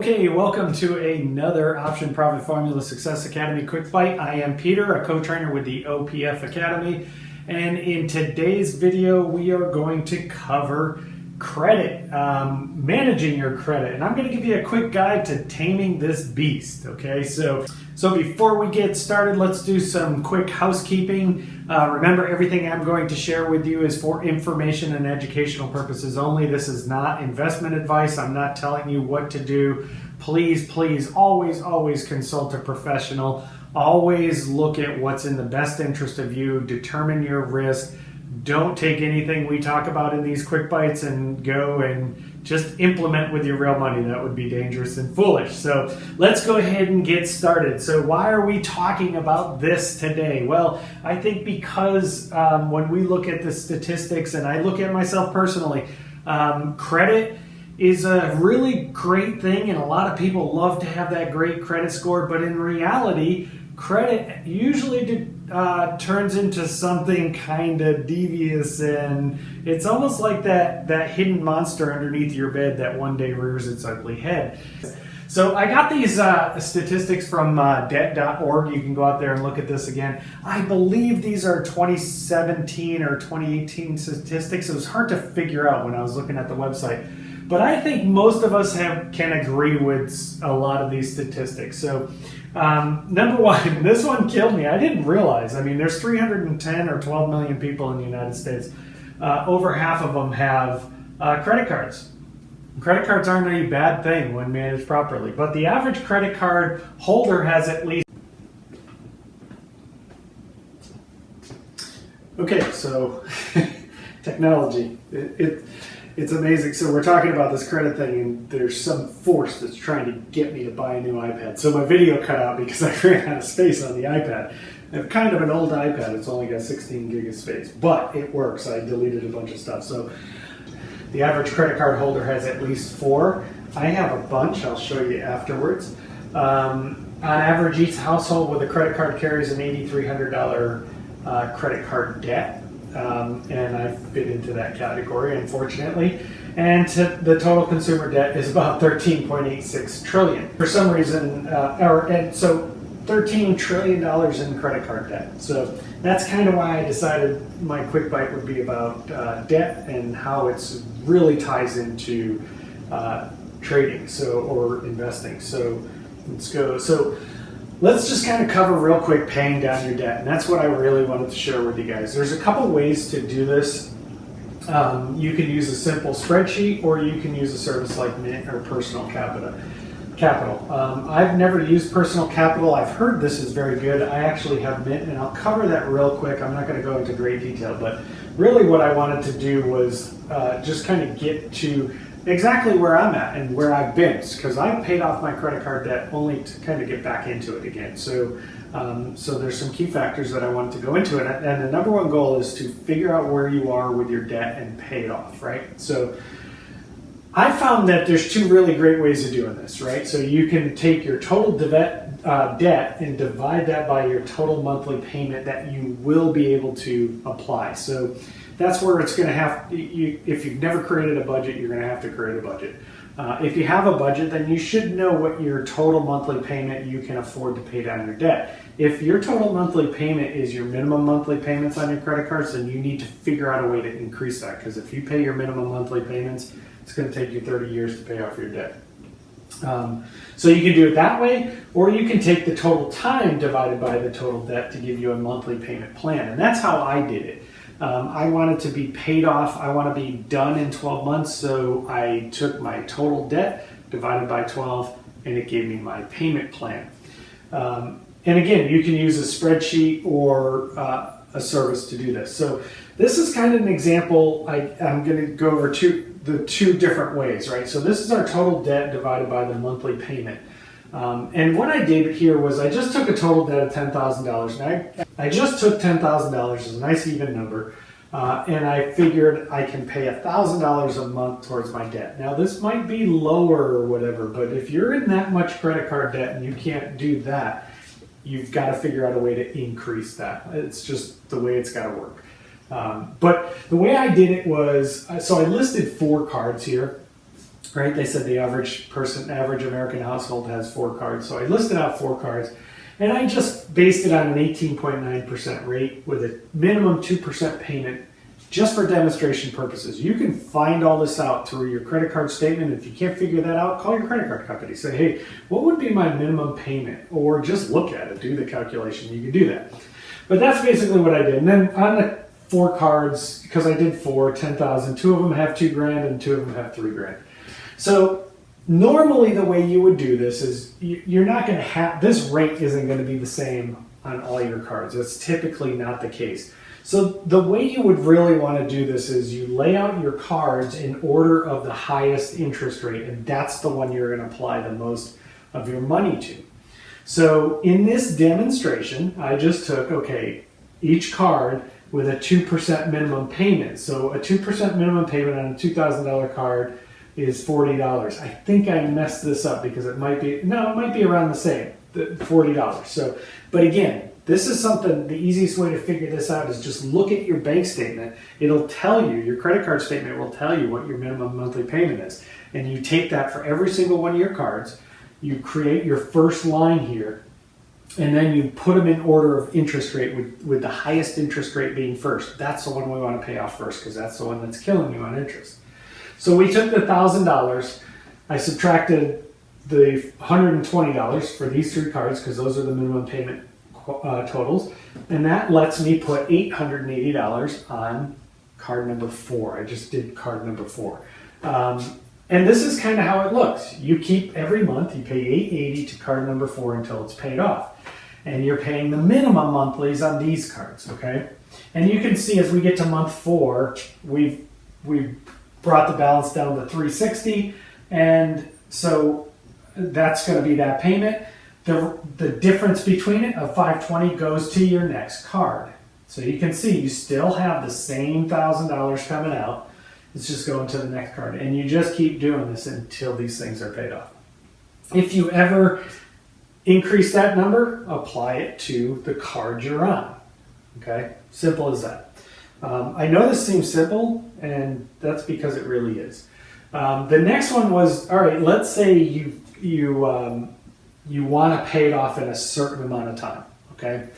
Okay, welcome to another Option Profit Formula Success Academy Quick Bite. I am Peter, a co-trainer with the OPF Academy, and in today's video we are going to cover credit, managing your credit, and I'm going to give you a quick guide to taming this beast. Okay, so before we get started, let's do some quick housekeeping. Remember, everything I'm going to share with you is for information and educational purposes only. This is not investment advice. I'm not telling you what to do. Please, always consult a professional. Always look at what's in the best interest of you. Determine your risk. Don't take anything we talk about in these quick bites and go and just implement with your real money. That would be dangerous and foolish. So let's go ahead and get started. So why are we talking about this today? Well, I think because when we look at the statistics, and I look at myself personally, credit is a really great thing, and a lot of people love to have that great credit score, but in reality, credit usually turns into something kind of devious, and it's almost like that hidden monster underneath your bed that one day rears its ugly head. So I got these statistics from debt.org. You can go out there and look at this again. I believe these are 2017 or 2018 statistics. It was hard to figure out when I was looking at the website. But I think most of us can agree with a lot of these statistics. So number one, this one killed me. I didn't realize. I mean, there's 310 or 12 million people in the United States. Over half of them have credit cards. Credit cards aren't a bad thing when managed properly, but the average credit card holder has at least... Okay, so technology. It's amazing. So we're talking about this credit thing, and there's some force that's trying to get me to buy a new iPad. So my video cut out because I ran out of space on the iPad. I have kind of an old iPad. It's only got 16 gig of space, but it works. I deleted a bunch of stuff. So the average credit card holder has at least 4. I have a bunch. I'll show you afterwards. On average, each household with a credit card carries an $8,300 credit card debt. And I fit into that category, unfortunately. And the total consumer debt is about $13.86 trillion. For some reason, so $13 trillion in credit card debt. So that's kind of why I decided my quick bite would be about debt and how it's really ties into trading, or investing. So let's go. So let's just kind of cover real quick paying down your debt, and that's what I really wanted to share with you guys. There's a couple ways to do this. You can use a simple spreadsheet, or you can use a service like Mint or Personal Capital. I've never used Personal Capital. I've heard this is very good. I actually have Mint, and I'll cover that real quick. I'm not going to go into great detail, but really what I wanted to do was just kind of get to exactly where I'm at and where I've been, because I paid off my credit card debt only to kind of get back into it again. So there's some key factors that I wanted to go into, and the number one goal is to figure out where you are with your debt and pay it off, right? So I found that there's 2 really great ways of doing this, right? So you can take your total debt and divide that by your total monthly payment that you will be able to apply. So that's where it's going to have, if you've never created a budget, you're going to have to create a budget. If you have a budget, then you should know what your total monthly payment you can afford to pay down your debt. If your total monthly payment is your minimum monthly payments on your credit cards, then you need to figure out a way to increase that, because if you pay your minimum monthly payments, it's going to take you 30 years to pay off your debt. So you can do it that way, or you can take the total time divided by the total debt to give you a monthly payment plan, and that's how I did it. I wanted to be paid off. I want to be done in 12 months, so I took my total debt divided by 12, and it gave me my payment plan. And again, you can use a spreadsheet or a service to do this. So this is kind of an example. I'm going to go over the two different ways, right? So this is our total debt divided by the monthly payment. And what I did here was I just took a total debt of $10,000. And I just took $10,000 as a nice even number, and I figured I can pay $1,000 a month towards my debt. Now this might be lower or whatever, but if you're in that much credit card debt and you can't do that, you've got to figure out a way to increase that. It's just the way it's got to work. But the way I did it was, so I listed 4 cards here. right? They said the average American household has 4 cards. So I listed out 4 cards, and I just based it on an 18.9% rate with a minimum 2% payment just for demonstration purposes. You can find all this out through your credit card statement. If you can't figure that out, call your credit card company. Say, hey, what would be my minimum payment? Or just look at it, do the calculation. You can do that. But that's basically what I did. And then on the 4 cards, because I did 4, 10,000, 2 of them have $2,000 and 2 of them have $3,000. So normally the way you would do this is you're not going to have, this rate isn't going to be the same on all your cards. That's typically not the case. So the way you would really want to do this is you lay out your cards in order of the highest interest rate, and that's the one you're going to apply the most of your money to. So in this demonstration, I just took, each card with a 2% minimum payment. So a 2% minimum payment on a $2,000 card is $40. I think I messed this up because it might be around the same, $40. So, but again, this is something, the easiest way to figure this out is just look at your bank statement. It'll tell you, your credit card statement will tell you what your minimum monthly payment is. And you take that for every single one of your cards, you create your first line here, and then you put them in order of interest rate with the highest interest rate being first. That's the one we want to pay off first because that's the one that's killing you on interest. So we took the $1,000, I subtracted the $120 for these 3 cards because those are the minimum payment totals, and that lets me put $880 on card number 4. I just did card number 4. And this is kind of how it looks. You keep every month, you pay $880 to card number 4 until it's paid off. And you're paying the minimum monthlies on these cards, okay? And you can see as we get to month 4, we've brought the balance down to $360, and so that's going to be that payment. The difference between it of $520 goes to your next card. So you can see you still have the same $1,000 coming out. It's just going to the next card. And you just keep doing this until these things are paid off. If you ever increase that number, apply it to the card you're on. Okay? Simple as that. I know this seems simple, and that's because it really is. The next one was, all right, let's say you want to pay it off in a certain amount of time, okay?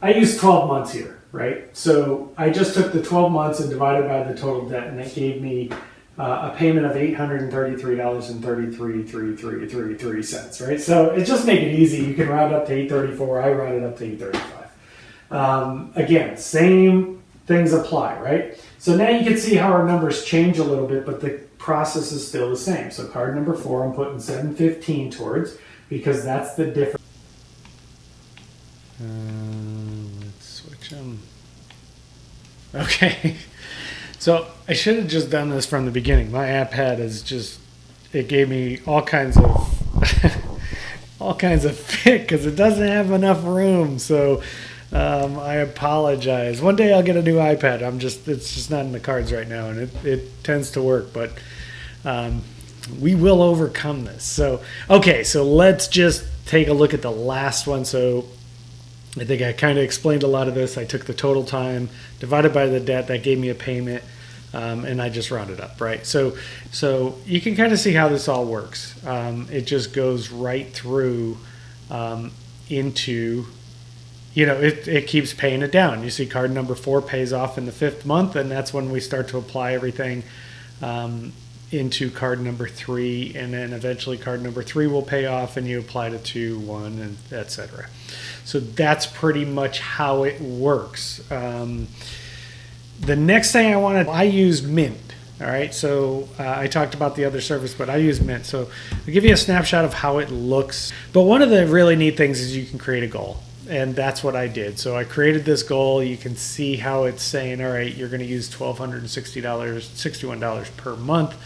I used 12 months here, right? So I just took the 12 months and divided by the total debt, and it gave me a payment of $833.33, right? So it just make it easy. You can round up to 834. I rounded up to 835. Again, same things apply, right? So now you can see how our numbers change a little bit, but the process is still the same. So card number 4, I'm putting $715 towards, because that's the difference. Let's switch them. Okay. So I should have just done this from the beginning. My iPad is just, it gave me all kinds of all kinds of fit because it doesn't have enough room. So I apologize. One day I'll get a new iPad. It's just not in the cards right now, and it tends to work, but we will overcome this. So, okay, so let's just take a look at the last one. So I think I kind of explained a lot of this. I took the total time, divided by the debt, that gave me a payment, and I just rounded up, right? So you can kind of see how this all works. It just goes right through into, it keeps paying it down. You see card number 4 pays off in the 5th month, and that's when we start to apply everything into card number 3, and then eventually card number 3 will pay off, and you apply to 2, 1, and etc. So that's pretty much how it works. The next thing I use Mint. All right, so I talked about the other service, but I use Mint. So I'll give you a snapshot of how it looks. But one of the really neat things is you can create a goal, and that's what I did. So I created this goal. You can see how it's saying, all right, you're going to use $1,261 per month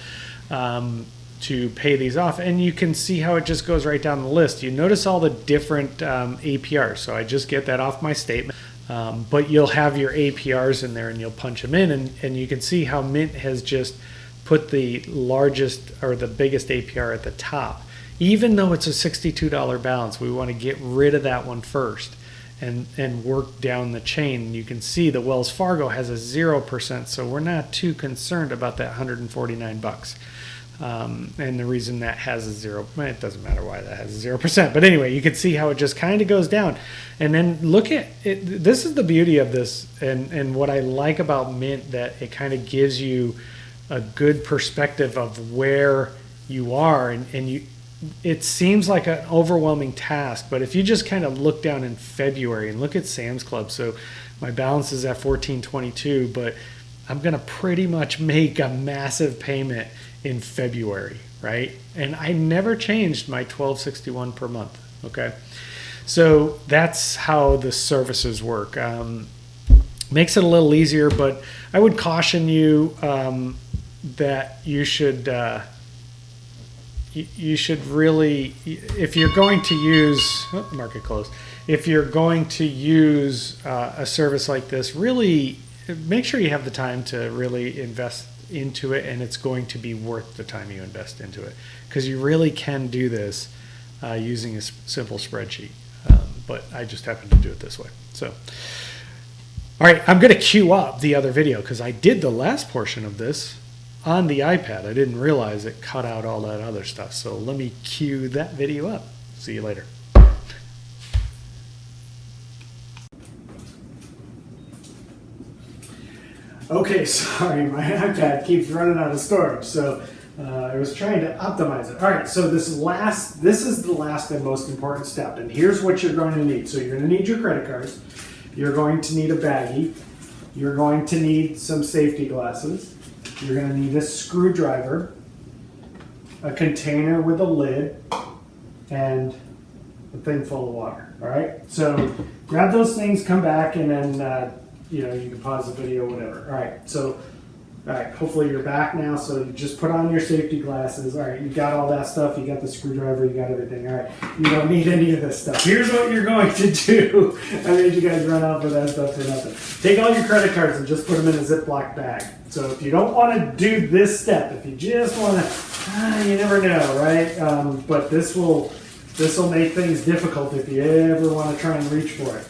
to pay these off. And you can see how it just goes right down the list. You notice all the different APRs. So I just get that off my statement. But you'll have your APRs in there, and you'll punch them in, and you can see how Mint has just put the largest or the biggest APR at the top. Even though it's a $62 balance, we want to get rid of that one first and work down the chain. You can see the Wells Fargo has a 0%, so we're not too concerned about that $149. And the reason that has a 0, it doesn't matter why that has a 0%. But anyway, you can see how it just kind of goes down. And then look at it. This is the beauty of this, and what I like about Mint, that it kind of gives you a good perspective of where you are. And you, it seems like an overwhelming task, but if you just kind of look down in February and look at Sam's Club, so my balance is at $14.22, but I'm going to pretty much make a massive payment in February, right? And I never changed my $12.61 per month, okay? So that's how the services work. Makes it a little easier, but I would caution you that you should really, if you're going to use, market closed, if you're going to use a service like this, really make sure you have the time to really invest into it, and it's going to be worth the time you invest into it, because you really can do this using a simple spreadsheet. But I just happen to do it this way. So, all right, I'm going to queue up the other video because I did the last portion of this on the iPad. I didn't realize it cut out all that other stuff. So let me queue that video up. See you later. Okay, sorry, my iPad keeps running out of storage, so I was trying to optimize it. All right, so this is the last and most important step, and here's what you're going to need. So you're going to need your credit cards, you're going to need a baggie, you're going to need some safety glasses, you're going to need a screwdriver, a container with a lid, and a thing full of water. All right, so grab those things, come back, and then you can pause the video, whatever. All right, so, all right, hopefully you're back now. So you just put on your safety glasses. All right, you got all that stuff. You got the screwdriver, you got everything. All right, you don't need any of this stuff. Here's what you're going to do. I made you guys run out for that stuff for nothing. Take all your credit cards and just put them in a Ziploc bag. So if you don't want to do this step, if you just want to, you never know, right? But this will make things difficult if you ever want to try and reach for it.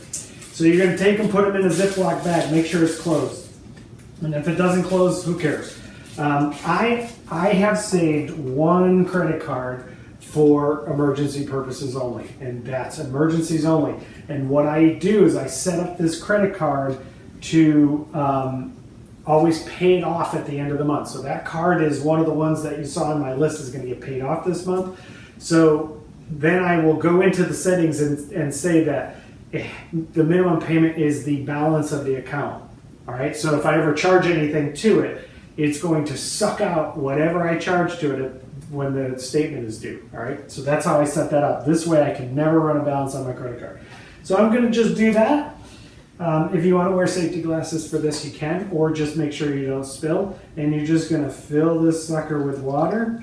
So you're going to take them, put them in a Ziploc bag, make sure it's closed. And if it doesn't close, who cares? I have saved one credit card for emergency purposes only, and that's emergencies only. And what I do is I set up this credit card to always pay it off at the end of the month. So that card is one of the ones that you saw on my list is going to get paid off this month. So then I will go into the settings and say that the minimum payment is the balance of the account. All right, so if I ever charge anything to it, it's going to suck out whatever I charge to it when the statement is due. All right, so that's how I set that up. This way I can never run a balance on my credit card. So I'm going to just do that. If you want to wear safety glasses for this, you can, or just make sure you don't spill. And you're just going to fill this sucker with water.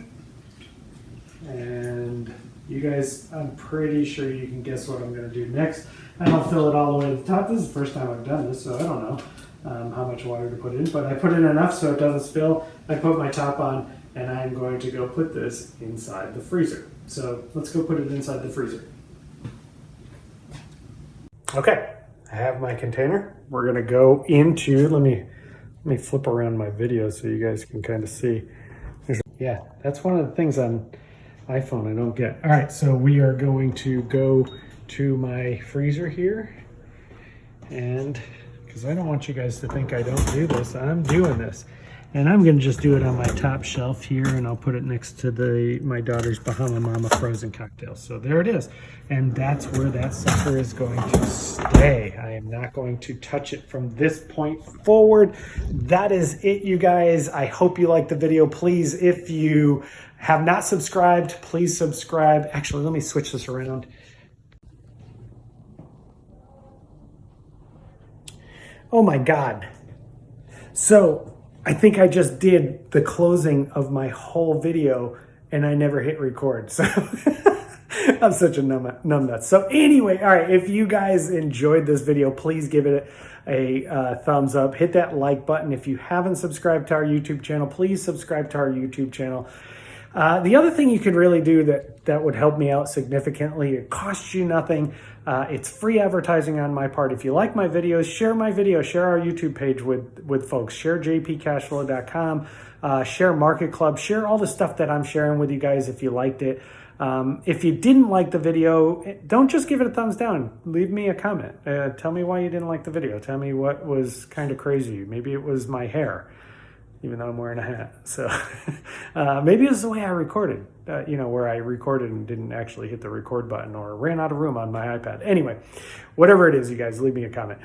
And you guys, I'm pretty sure you can guess what I'm going to do next. I don't fill it all the way to the top. This is the first time I've done this, so I don't know how much water to put in, but I put in enough so it doesn't spill. I put my top on, and I'm going to go put this inside the freezer. So let's go put it inside the freezer. Okay, I have my container. We're gonna go into, let me flip around my video so you guys can kind of see. Yeah, that's one of the things on iPhone I don't get. All right, so we are going to go to my freezer here, and because I don't want you guys to think I don't do this, I'm doing this. And I'm gonna just do it on my top shelf here, and I'll put it next to my daughter's Bahama Mama frozen cocktail. So there it is. And that's where that sucker is going to stay. I am not going to touch it from this point forward. That is it, you guys. I hope you liked the video. Please, if you have not subscribed, please subscribe. Actually, let me switch this around. Oh my God. So I think I just did the closing of my whole video and I never hit record. So I'm such a numbnut. So anyway, all right, if you guys enjoyed this video, please give it a thumbs up. Hit that like button. If you haven't subscribed to our YouTube channel, please subscribe to our YouTube channel. The other thing you could really do that would help me out significantly, it costs you nothing, It's free advertising on my part. If you like my videos, share my videos, share our YouTube page with folks, share JPCashFlow.com, share MarketClub, share all the stuff that I'm sharing with you guys if you liked it. If you didn't like the video, don't just give it a thumbs down. Leave me a comment. Tell me why you didn't like the video. Tell me what was kind of crazy. Maybe it was my hair, even though I'm wearing a hat. So maybe it's the way I recorded, where I recorded and didn't actually hit the record button or ran out of room on my iPad. Anyway, whatever it is, you guys, leave me a comment.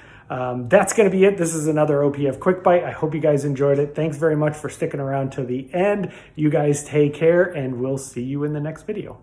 That's going to be it. This is another OPF Quick Bite. I hope you guys enjoyed it. Thanks very much for sticking around to the end. You guys take care, and we'll see you in the next video.